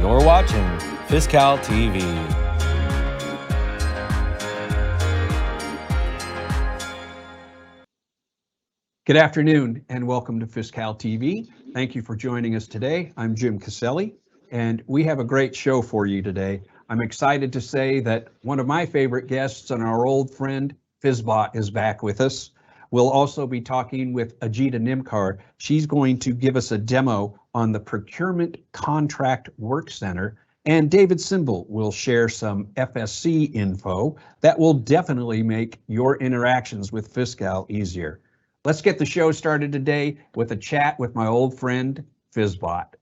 You're watching Fiscal TV. Good afternoon and welcome to Fiscal TV. Thank you for joining us today. I'm Jim Caselli and we have a great show for you today. I'm excited to say that one of my favorite guests and our old friend Fizbot is back with us. We'll also be talking with Ajita Nimkar. She's going to give us a demo on the Procurement Contract WorkCenter, and David Simbel will share some FSC info that will definitely make your interactions with Fiscal easier. Let's get the show started today with a chat with my old friend, Fizbot.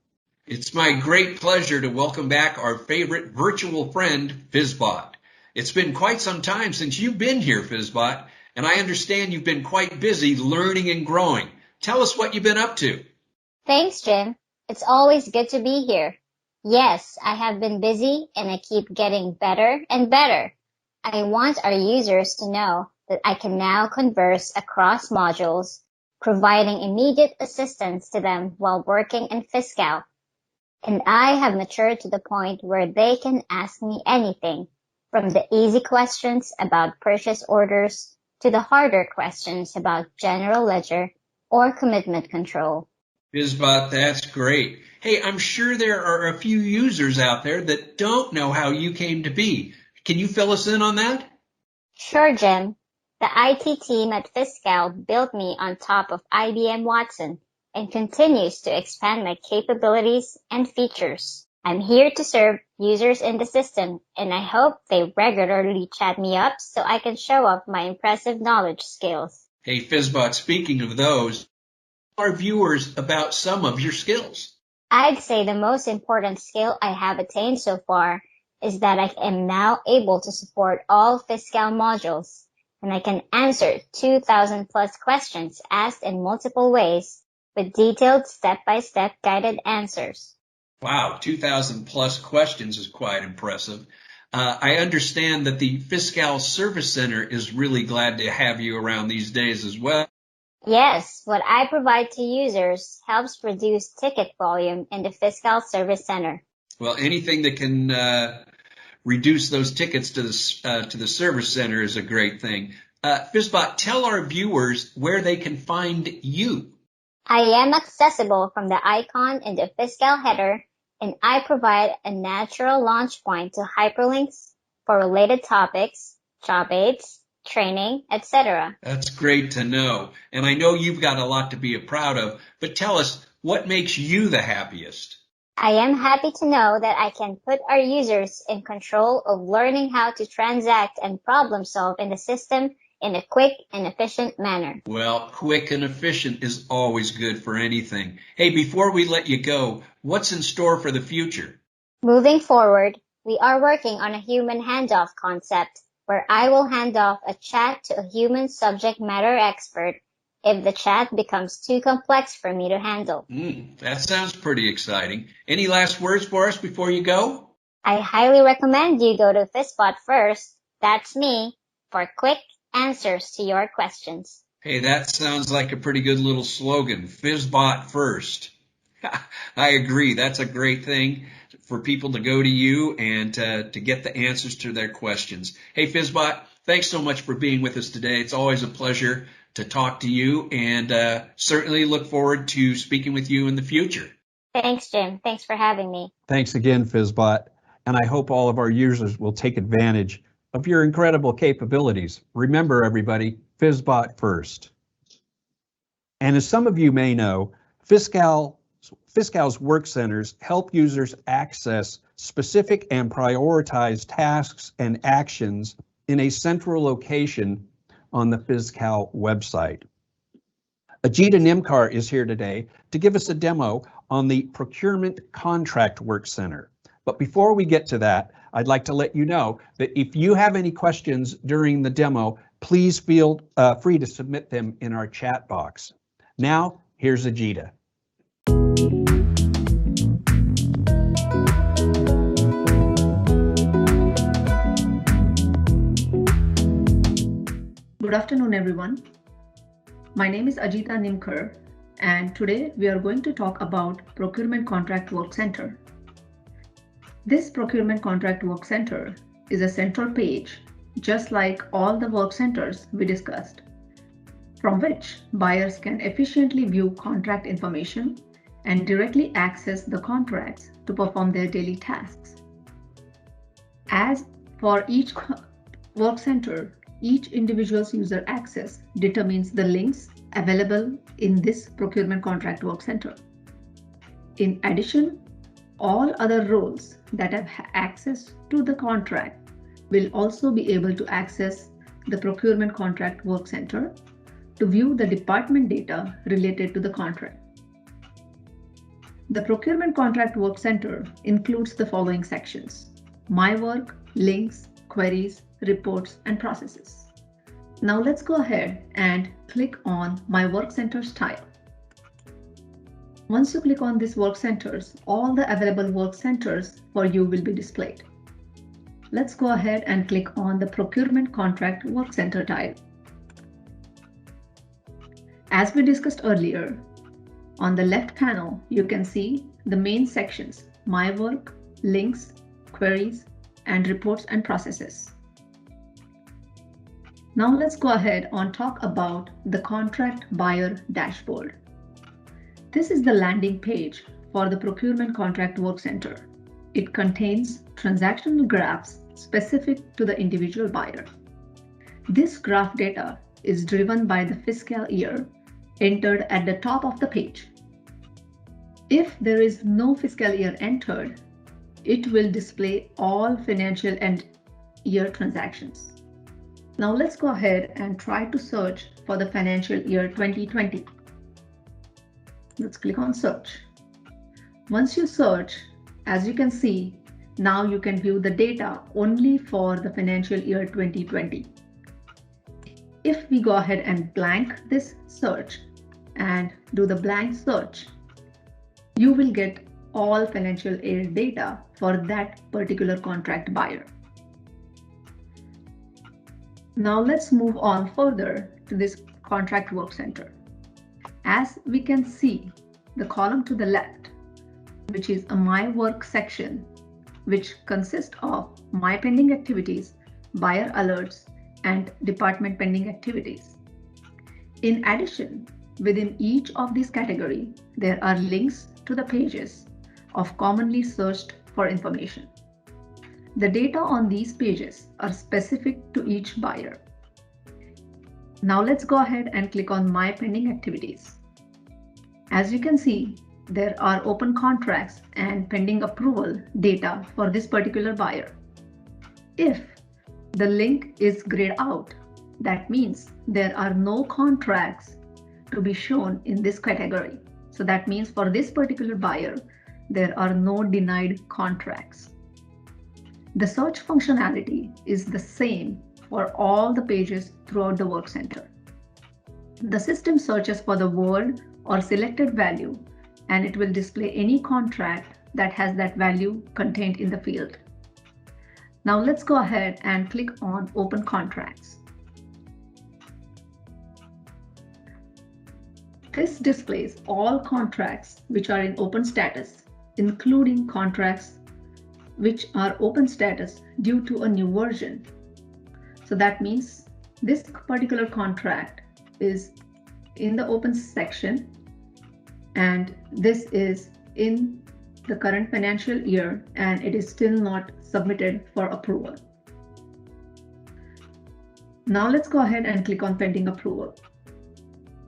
It's my great pleasure to welcome back our favorite virtual friend, Fizbot. It's been quite some time since you've been here, Fizbot, and I understand you've been quite busy learning and growing. Tell us what you've been up to. Thanks, Jim. It's always good to be here. Yes, I have been busy and I keep getting better and better. I want our users to know that I can now converse across modules, providing immediate assistance to them while working in Fiscal. And I have matured to the point where they can ask me anything, from the easy questions about purchase orders to the harder questions about general ledger or commitment control. Fizbot, that's great. Hey, I'm sure there are a few users out there that don't know how you came to be. Can you fill us in on that? Sure, Jim. The IT team at Fiscal built me on top of IBM Watson and continues to expand my capabilities and features. I'm here to serve users in the system, and I hope they regularly chat me up so I can show off my impressive knowledge skills. Hey, Fizbot, speaking of those, tell our viewers about some of your skills. I'd say the most important skill I have attained so far is that I am now able to support all Fiscal modules, and I can answer 2,000 plus questions asked in multiple ways with detailed step-by-step guided answers. Wow, 2,000 plus questions is quite impressive. I understand that the Fiscal Service Center is really glad to have you around these days as well. Yes, what I provide to users helps reduce ticket volume in the Fiscal Service Center. Well, anything that can reduce those tickets to the Service Center is a great thing. Fizbot, tell our viewers where they can find you. I am accessible from the icon in the Fiscal header, and I provide a natural launch point to hyperlinks for related topics, job aids, training, etc. That's great to know. And I know you've got a lot to be proud of, but tell us, what makes you the happiest? I am happy to know that I can put our users in control of learning how to transact and problem solve in the system in a quick and efficient manner. Well, quick and efficient is always good for anything. Hey, before we let you go, what's in store for the future? Moving forward, we are working on a human handoff concept where I will hand off a chat to a human subject matter expert if the chat becomes too complex for me to handle. That sounds pretty exciting. Any last words for us before you go? I highly recommend you go to Fizbot first, that's me, for quick answers to your questions. Hey, that sounds like a pretty good little slogan, Fizbot first. I agree. That's a great thing for people to go to you and to get the answers to their questions. Hey, Fizbot, thanks so much for being with us today. It's always a pleasure to talk to you, and certainly look forward to speaking with you in the future. Thanks, Jim. Thanks for having me. Thanks again, Fizbot, and I hope all of our users will take advantage of your incredible capabilities. Remember, everybody, Fizbot first. And as some of you may know, Fiscal's work centers help users access specific and prioritized tasks and actions in a central location on the Fiscal website. Ajita Nimkar is here today to give us a demo on the Procurement Contract WorkCenter. But before we get to that, I'd like to let you know that if you have any questions during the demo, please feel free to submit them in our chat box. Now, here's Ajita. Good afternoon, everyone. My name is Ajita Nimkar, and today we are going to talk about Procurement Contract WorkCenter. This Procurement Contract WorkCenter is a central page, just like all the work centers we discussed, from which buyers can efficiently view contract information and directly access the contracts to perform their daily tasks. As for each work center, each individual's user access determines the links available in this Procurement Contract WorkCenter. In addition, all other roles that have access to the contract will also be able to access the Procurement Contract WorkCenter to view the department data related to the contract. The Procurement Contract WorkCenter includes the following sections: My Work, Links, Queries, Reports, and Processes. Now let's go ahead and click on My WorkCenters tile. Once you click on these work centers, all the available work centers for you will be displayed. Let's go ahead and click on the Procurement Contract WorkCenter tile. As we discussed earlier, on the left panel, you can see the main sections: My Work, Links, Queries, and Reports and Processes. Now let's go ahead and talk about the Contract Buyer Dashboard. This is the landing page for the Procurement Contract WorkCenter. It contains transactional graphs specific to the individual buyer. This graph data is driven by the fiscal year entered at the top of the page. If there is no fiscal year entered, it will display all financial and year transactions. Now let's go ahead and try to search for the financial year 2020. Let's click on search. Once you search, as you can see, now you can view the data only for the financial year 2020. If we go ahead and blank this search and do the blank search, you will get all financial year data for that particular contract buyer. Now let's move on further to this Contract WorkCenter. As we can see, the column to the left, which is a My Work section, which consists of My Pending Activities, Buyer Alerts, and Department Pending Activities. In addition, within each of these categories, there are links to the pages of commonly searched for information. The data on these pages are specific to each buyer. Now let's go ahead and click on My Pending Activities. As you can see, there are open contracts and pending approval data for this particular buyer. If the link is grayed out, that means there are no contracts to be shown in this category. So that means for this particular buyer, there are no denied contracts. The search functionality is the same for all the pages throughout the WorkCenter. The system searches for the word or selected value, and it will display any contract that has that value contained in the field. Now let's go ahead and click on Open Contracts. This displays all contracts which are in open status, including contracts which are open status due to a new version. So that means this particular contract is in the open section, and this is in the current financial year, and it is still not submitted for approval. Now let's go ahead and click on Pending Approval.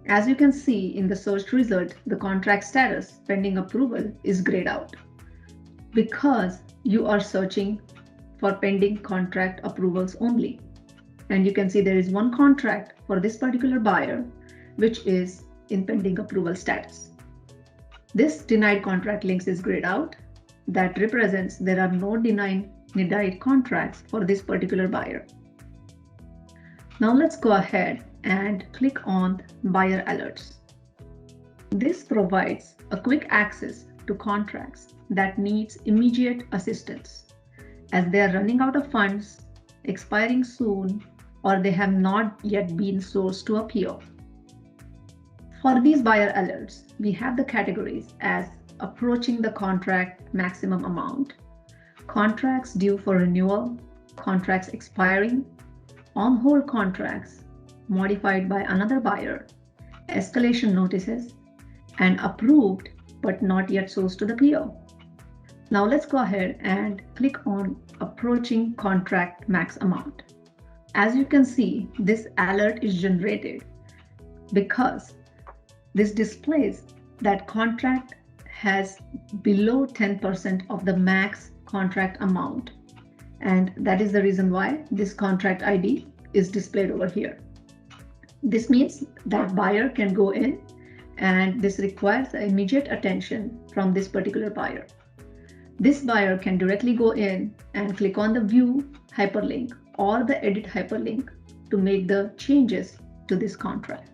As you can see in the search result, the contract status pending approval is grayed out because you are searching for pending contract approvals only. And you can see there is one contract for this particular buyer, which is in pending approval status. This denied contract links is grayed out. That represents there are no denied contracts for this particular buyer. Now let's go ahead and click on Buyer Alerts. This provides a quick access to contracts that needs immediate assistance as they are running out of funds, expiring soon, or they have not yet been sourced to a PO. For these buyer alerts, we have the categories as approaching the contract maximum amount, contracts due for renewal, contracts expiring, on-hold contracts modified by another buyer, escalation notices, and approved but not yet sourced to the PO. Now let's go ahead and click on approaching contract max amount. As you can see, this alert is generated because this displays that contract has below 10% of the max contract amount. And that is the reason why this contract ID is displayed over here. This means that buyer can go in, and this requires immediate attention from this particular buyer. This buyer can directly go in and click on the view hyperlink or the edit hyperlink to make the changes to this contract.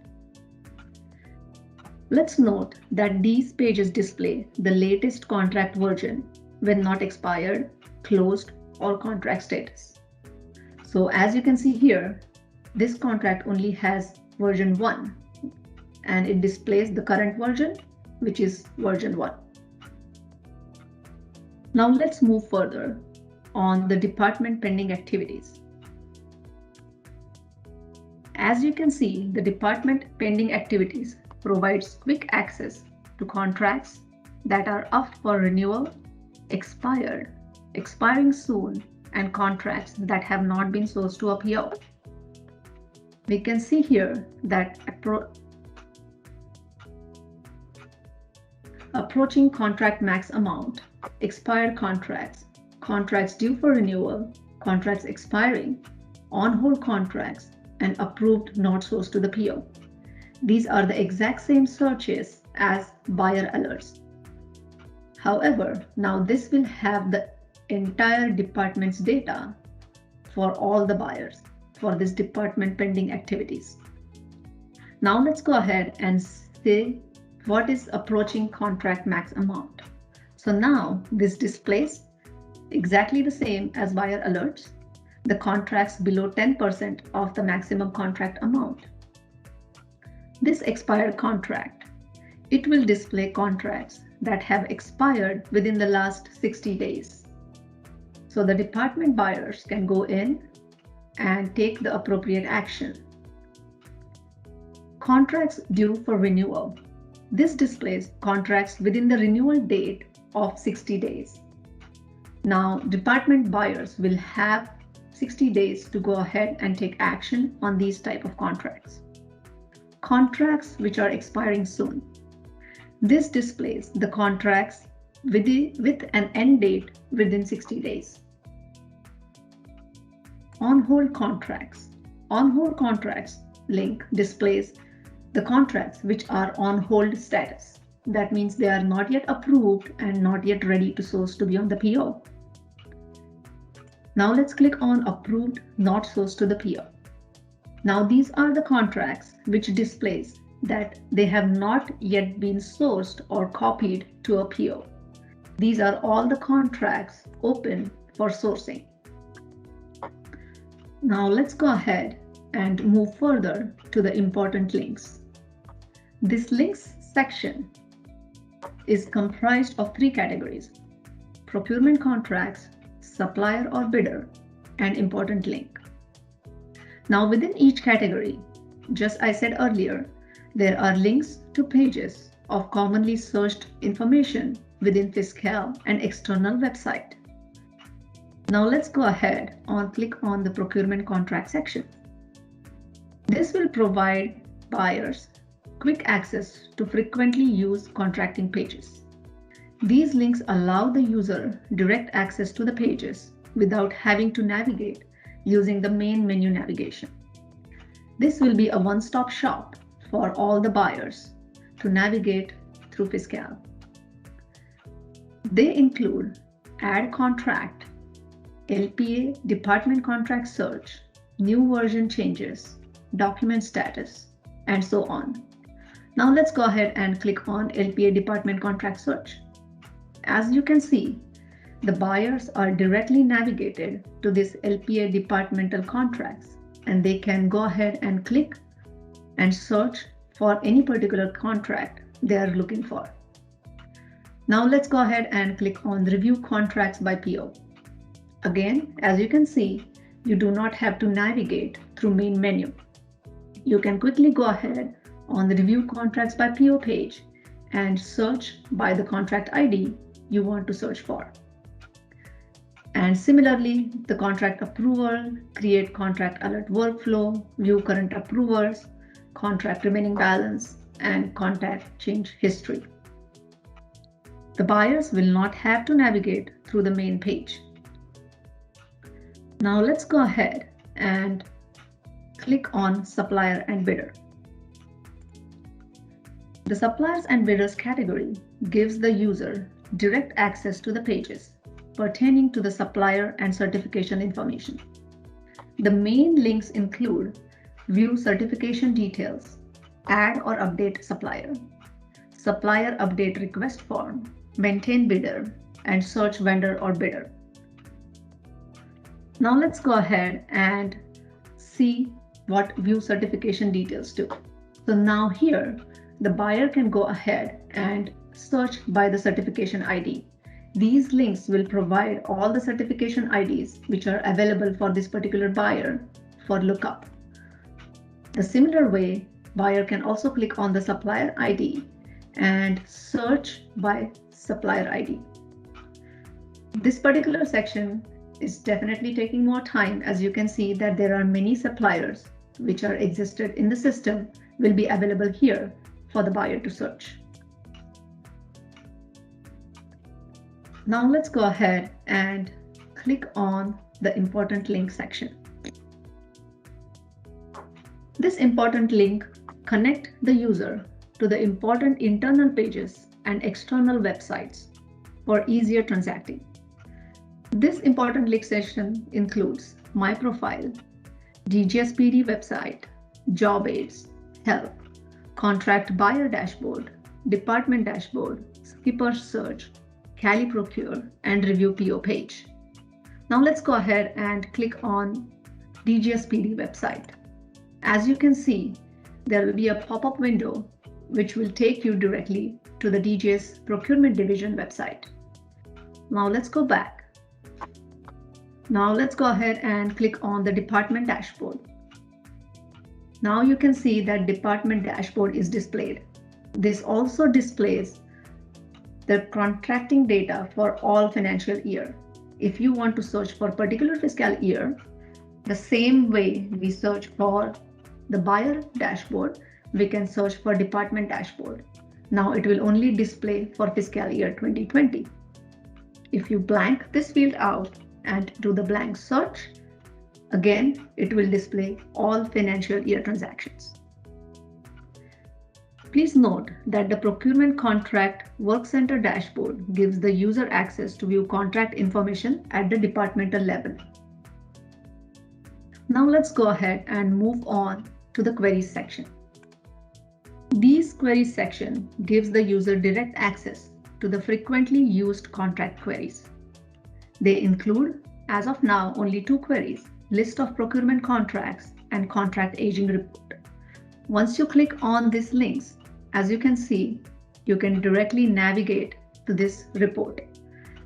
Let's note that these pages display the latest contract version when not expired, closed, or contract status. So as you can see here, this contract only has version 1 and it displays the current version, which is version 1. Now let's move further on the department pending activities. As you can see, the department pending activities provides quick access to contracts that are up for renewal, expired, expiring soon, and contracts that have not been sourced to a PO. We can see here that approaching contract max amount, expired contracts, contracts due for renewal, contracts expiring, on-hold contracts, and approved not sourced to the PO. These are the exact same searches as buyer alerts. However, now this will have the entire department's data for all the buyers for this department pending activities. Now let's go ahead and say what is approaching contract max amount. So now this displays exactly the same as buyer alerts, the contracts below 10% of the maximum contract amount. This expired contract, it will display contracts that have expired within the last 60 days. So the department buyers can go in and take the appropriate action. Contracts due for renewal. This displays contracts within the renewal date of 60 days. Now, department buyers will have 60 days to go ahead and take action on these type of contracts. Contracts which are expiring soon. This displays the contracts with an end date within 60 days. On-hold contracts. On-hold contracts link displays the contracts which are on hold status. That means they are not yet approved and not yet ready to source to be on the PO. Now let's click on approved not sourced to the PO. Now these are the contracts which displays that they have not yet been sourced or copied to a PO. These are all the contracts open for sourcing. Now let's go ahead and move further to the important links. This links section is comprised of 3 categories: procurement contracts, supplier or bidder, and important link. Now within each category, just I said earlier, there are links to pages of commonly searched information within Fiscal and external website. Now let's go ahead and click on the procurement contract section. This will provide buyers quick access to frequently used contracting pages. These links allow the user direct access to the pages without having to navigate using the main menu navigation. This will be a one-stop shop for all the buyers to navigate through Fiscal. They include add contract, LPA department contract search, new version changes, document status, and so on. Now let's go ahead and click on LPA department contract search. As you can see, the buyers are directly navigated to this LPA departmental contracts, and they can go ahead and click and search for any particular contract they are looking for. Now let's go ahead and click on review contracts by PO. Again, as you can see, you do not have to navigate through main menu. You can quickly go ahead on the Review Contracts by PO page and search by the contract ID you want to search for. And similarly, the contract approval, create contract alert workflow, view current approvers, contract remaining balance, and contract change history. The buyers will not have to navigate through the main page. Now let's go ahead and click on Supplier and Bidder. The Suppliers and Bidders category gives the user direct access to the pages pertaining to the supplier and certification information. The main links include View certification details, Add or update supplier, Supplier update request form, Maintain bidder, and Search vendor or bidder. Now let's go ahead and see what View certification details do. So now here, the buyer can go ahead and search by the certification ID. These links will provide all the certification IDs which are available for this particular buyer for lookup. The similar way, buyer can also click on the supplier ID and search by supplier ID. This particular section is definitely taking more time, as you can see that there are many suppliers which are existed in the system will be available here for the buyer to search. Now let's go ahead and click on the important link section. This important link connects the user to the important internal pages and external websites for easier transacting. This important link section includes My Profile, DGSPD website, Job Aids, Help, Contract Buyer Dashboard, Department Dashboard, Skipper Search, Cali Procure, and Review PO page. Now let's go ahead and click on DGSPD website. As you can see, there will be a pop-up window which will take you directly to the DGS Procurement Division website. Now let's go back. Now let's go ahead and click on the Department Dashboard. Now you can see that Department Dashboard is displayed. This also displays the contracting data for all financial year. If you want to search for particular fiscal year, the same way we search for the buyer dashboard, we can search for department dashboard. Now it will only display for fiscal year 2020. If you blank this field out and do the blank search, again, it will display all financial year transactions. Please note that the Procurement Contract WorkCenter dashboard gives the user access to view contract information at the departmental level. Now let's go ahead and move on to the queries section. These queries section gives the user direct access to the frequently used contract queries. They include, as of now, only two queries: list of procurement contracts and contract aging report. Once you click on these links, as you can see, you can directly navigate to this report.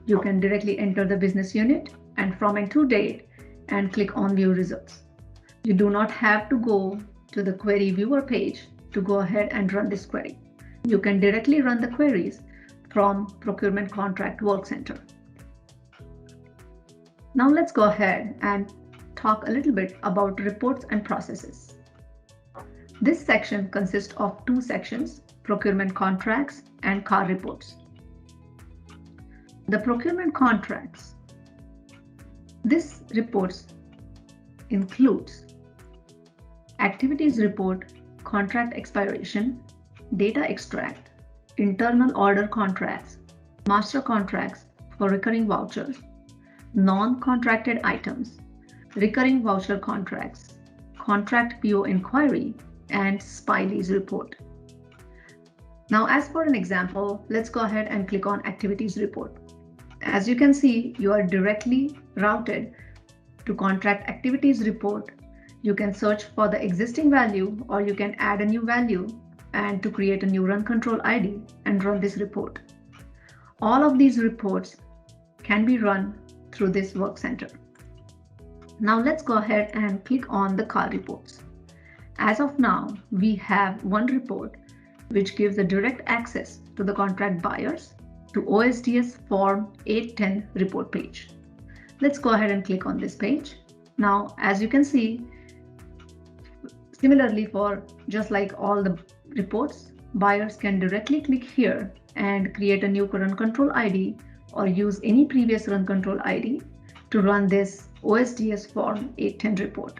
You can directly enter the business unit and from and to date and click on view results. You do not have to go to the query viewer page to go ahead and run this query. You can directly run the queries from Procurement Contract WorkCenter. Now let's go ahead and talk a little bit about reports and processes. This section consists of two sections: procurement contracts and CAR reports. The procurement contracts. This reports includes activities report, contract expiration, data extract, internal order contracts, master contracts for recurring vouchers, non-contracted items, recurring voucher contracts, contract PO inquiry, and SPY lease report. Now, as for an example, let's go ahead and click on activities report. As you can see, you are directly routed to contract activities report. You can search for the existing value, or you can add a new value and to create a new run control ID and run this report. All of these reports can be run through this WorkCenter. Now let's go ahead and click on the call reports. As of now, we have one report which gives a direct access to the contract buyers to OSDS Form 810 report page. Let's go ahead and click on this page. Now, as you can see, similarly for just like all the reports, buyers can directly click here and create a new run control ID or use any previous run control ID to run this OSDS Form 810 report.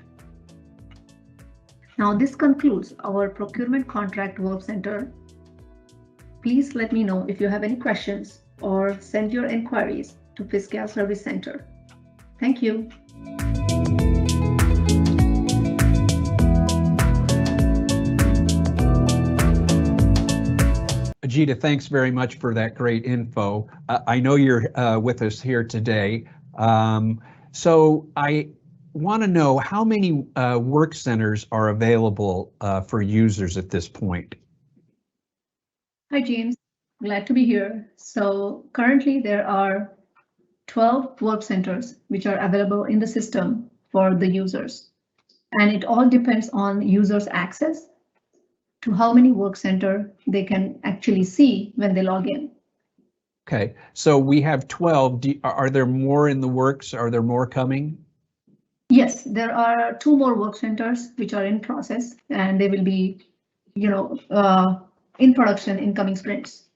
Now this concludes our Procurement Contract WorkCenter. Please let me know if you have any questions or send your inquiries to Fiscal Service Center. Thank you. Ajita, thanks very much for that great info. I know you're with us here today. So I want to know how many work centers are available for users at this point. Hi, James. Glad to be here. So currently there are 12 work centers which are available in the system for the users. And it all depends on users' access to how many work center they can actually see when they log in. Okay, so we have 12. Are there more in the works? Are there more coming? Yes, there are 2 more work centers which are in process, and they will be, in production in coming sprints.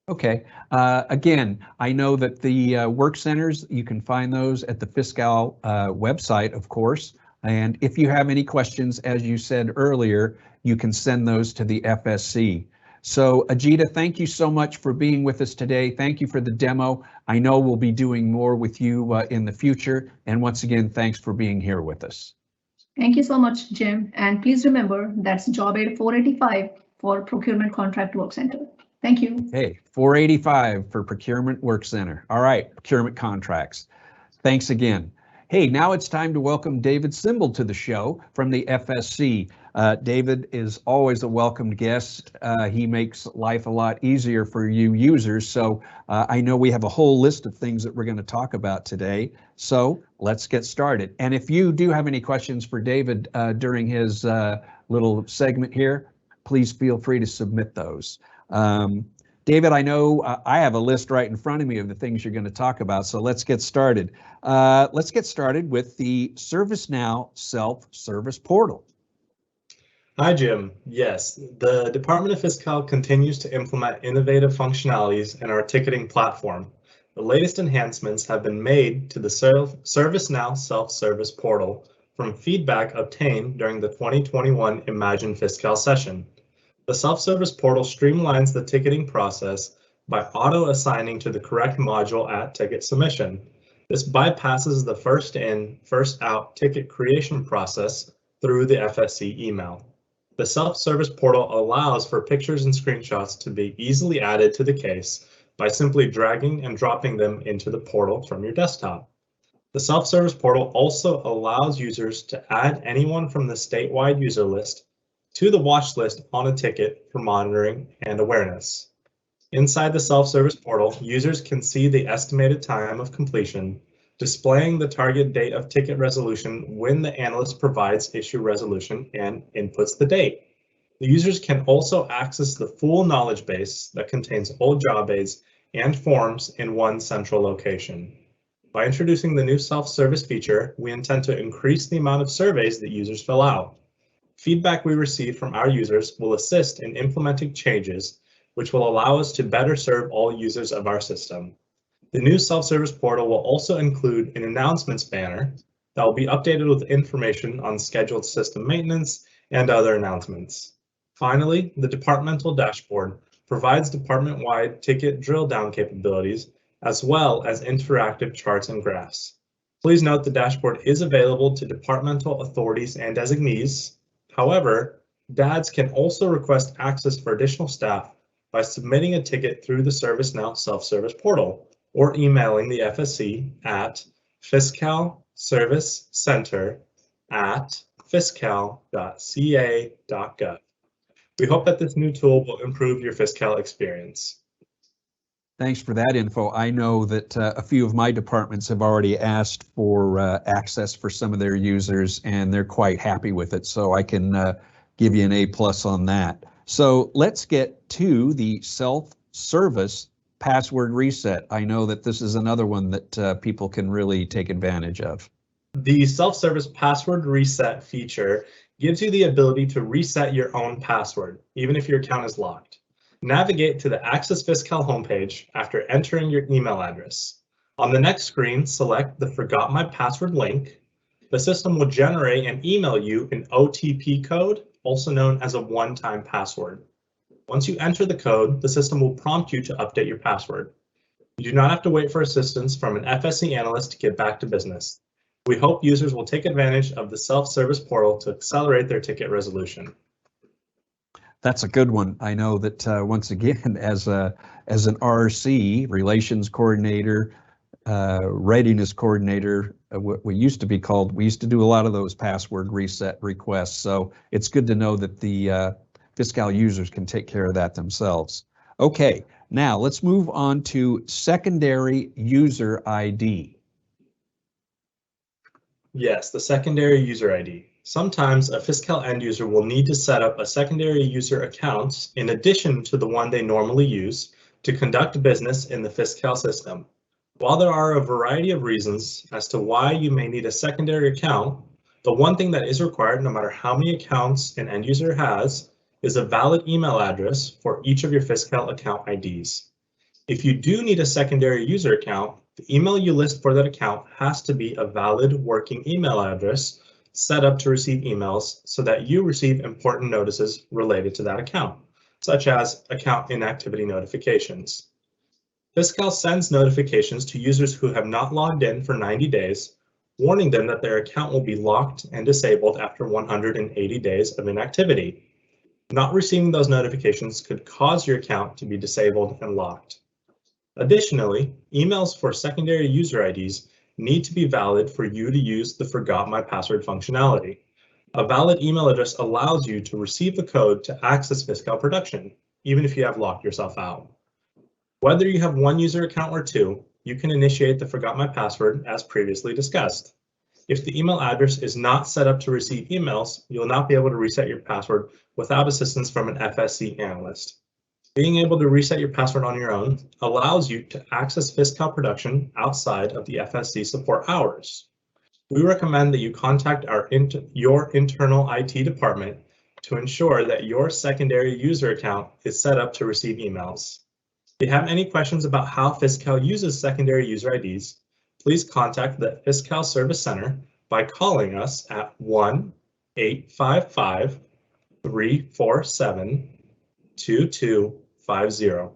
Okay, again, I know that the work centers, you can find those at the Fiscal website, of course. And if you have any questions, as you said earlier, you can send those to the FSC. So Ajita, thank you so much for being with us today. Thank you for the demo. I know we'll be doing more with you in the future. And once again, thanks for being here with us. Thank you so much, Jim. And please remember, that's job aid 485 for Procurement Contract WorkCenter. Thank you. Hey, 485 for Procurement WorkCenter. All right, procurement contracts. Thanks again. Hey, now it's time to welcome David Simbel to the show from the FSC. David is always a welcomed guest. He makes life a lot easier for you users. So I know we have a whole list of things that we're going to talk about today. So let's get started. And if you do have any questions for David during his little segment here, please feel free to submit those. David, I know I have a list right in front of me of the things you're going to talk about, so let's get started. Let's get started with the ServiceNow self-service portal. Hi, Jim. Yes, the Department of Fiscal continues to implement innovative functionalities in our ticketing platform. The latest enhancements have been made to the ServiceNow self-service portal from feedback obtained during the 2021 Imagine Fiscal session. The self-service portal streamlines the ticketing process by auto-assigning to the correct module at ticket submission. This bypasses the first in, first out ticket creation process through the FSC email. The self-service portal allows for pictures and screenshots to be easily added to the case by simply dragging and dropping them into the portal from your desktop. The self-service portal also allows users to add anyone from the statewide user list to the watch list on a ticket for monitoring and awareness. Inside the self-service portal, users can see the estimated time of completion, displaying the target date of ticket resolution when the analyst provides issue resolution and inputs the date. The users can also access the full knowledge base that contains all job aids and forms in one central location. By introducing the new self-service feature, we intend to increase the amount of surveys that users fill out. Feedback we receive from our users will assist in implementing changes, which will allow us to better serve all users of our system. The new self-service portal will also include an announcements banner that will be updated with information on scheduled system maintenance and other announcements. Finally, the departmental dashboard provides department-wide ticket drill down capabilities, as well as interactive charts and graphs. Please note the dashboard is available to departmental authorities and designees. However, DADs can also request access for additional staff by submitting a ticket through the ServiceNow self-service portal or emailing the FSC at fiscalservicecenter@fiscal.ca.gov. We hope that this new tool will improve your Fiscal experience. Thanks for that info. I know that a few of my departments have already asked for access for some of their users, and they're quite happy with it. So I can give you an A+ on that. So let's get to the self-service password reset. I know that this is another one that people can really take advantage of. The self-service password reset feature gives you the ability to reset your own password, even if your account is locked. Navigate to the Access Fiscal homepage after entering your email address. On the next screen, select the Forgot My Password link. The system will generate and email you an OTP code, also known as a one-time password. Once you enter the code, the system will prompt you to update your password. You do not have to wait for assistance from an FSC analyst to get back to business. We hope users will take advantage of the self-service portal to accelerate their ticket resolution. That's a good one. I know that once again, as an RC, relations coordinator, readiness coordinator, what we used to be called, we used to do a lot of those password reset requests. So it's good to know that the Fiscal users can take care of that themselves. Okay, now let's move on to secondary user ID. Yes, the secondary user ID. Sometimes a Fiscal end user will need to set up a secondary user account in addition to the one they normally use to conduct business in the Fiscal system. While there are a variety of reasons as to why you may need a secondary account, the one thing that is required no matter how many accounts an end user has is a valid email address for each of your Fiscal account IDs. If you do need a secondary user account, the email you list for that account has to be a valid working email address set up to receive emails so that you receive important notices related to that account, such as account inactivity notifications. Fiscal sends notifications to users who have not logged in for 90 days, warning them that their account will be locked and disabled after 180 days of inactivity. Not receiving those notifications could cause your account to be disabled and locked. Additionally, emails for secondary user IDs need to be valid for you to use the Forgot My Password functionality. A valid email address allows you to receive the code to access Fiscal production, even if you have locked yourself out. Whether you have one user account or two, you can initiate the Forgot My Password as previously discussed. If the email address is not set up to receive emails, you'll not be able to reset your password without assistance from an FSC analyst. Being able to reset your password on your own allows you to access Fiscal production outside of the FSC support hours. We recommend that you contact your internal IT department to ensure that your secondary user account is set up to receive emails. If you have any questions about how Fiscal uses secondary user IDs, please contact the Fiscal Service Center by calling us at 1-855-347-2250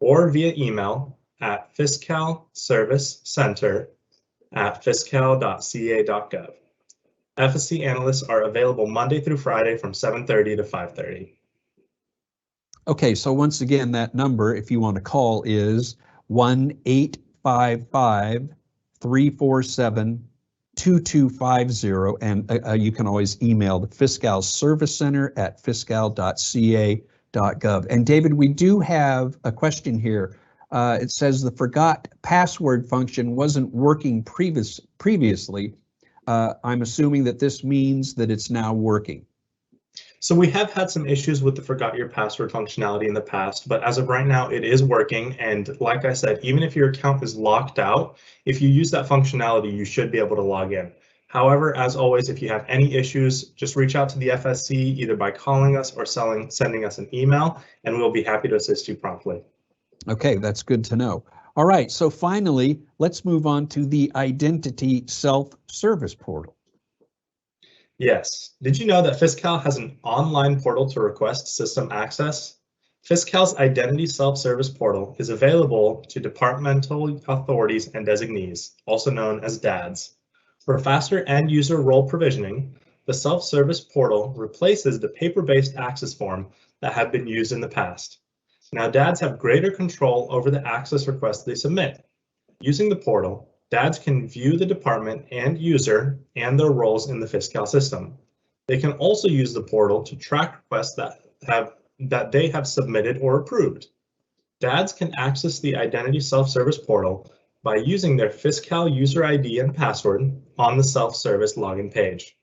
or via email at fiscalservicecenter@fiscal.ca.gov. FSC analysts are available Monday through Friday from 7:30 to 5:30. Okay, so once again, that number, if you want to call, is 1-855-347-2250, and you can always email the Fiscal Service Center at fiscal.ca.gov. And David, we do have a question here. It says the forgot password function wasn't working previously. I'm assuming that this means that it's now working. So we have had some issues with the forgot your password functionality in the past, but as of right now, it is working. And like I said, even if your account is locked out, if you use that functionality, you should be able to log in. However, as always, if you have any issues, just reach out to the FSC either by calling us or sending us an email, and we'll be happy to assist you promptly. Okay, that's good to know. All right, so finally, let's move on to the Identity Self-Service Portal. Yes. Did you know that Fiscal has an online portal to request system access? Fiscal's Identity Self-Service Portal is available to departmental authorities and designees, also known as DADs. For faster end-user role provisioning, the self-service portal replaces the paper-based access form that have been used in the past. Now, DADs have greater control over the access requests they submit. Using the portal, DADs can view the department and user and their roles in the Fiscal system. They can also use the portal to track requests that they have submitted or approved. DADs can access the Identity Self-Service portal by using their Fiscal user ID and password on the self-service login page.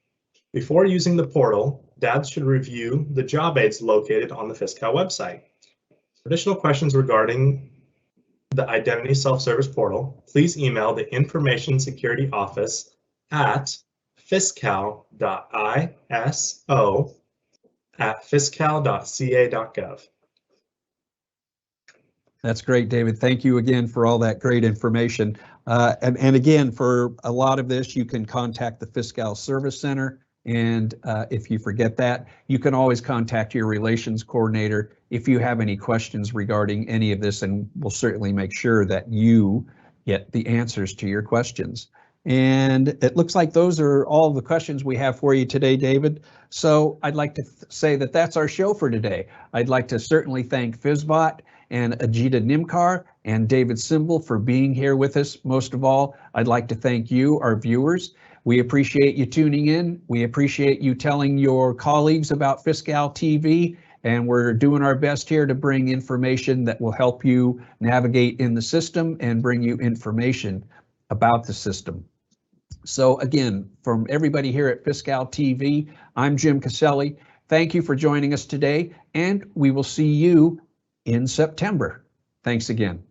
Before using the portal, DADs should review the job aids located on the Fiscal website. For additional questions regarding the Identity Self-Service portal, please email the Information Security Office at fiscal.iso@fiscal.ca.gov. That's great, David. Thank you again for all that great information. And again, for a lot of this, you can contact the Fiscal Service Center. And if you forget that, you can always contact your relations coordinator if you have any questions regarding any of this, and we'll certainly make sure that you get the answers to your questions. And it looks like those are all the questions we have for you today, David. So I'd like to say that that's our show for today. I'd like to certainly thank FizzBot and Ajita Nimkar and David Simbel for being here with us. Most of all, I'd like to thank you, our viewers. We appreciate you tuning in. We appreciate you telling your colleagues about Fiscal TV, and we're doing our best here to bring information that will help you navigate in the system and bring you information about the system. So again, from everybody here at Fiscal TV, I'm Jim Caselli. Thank you for joining us today, and we will see you in September. Thanks again.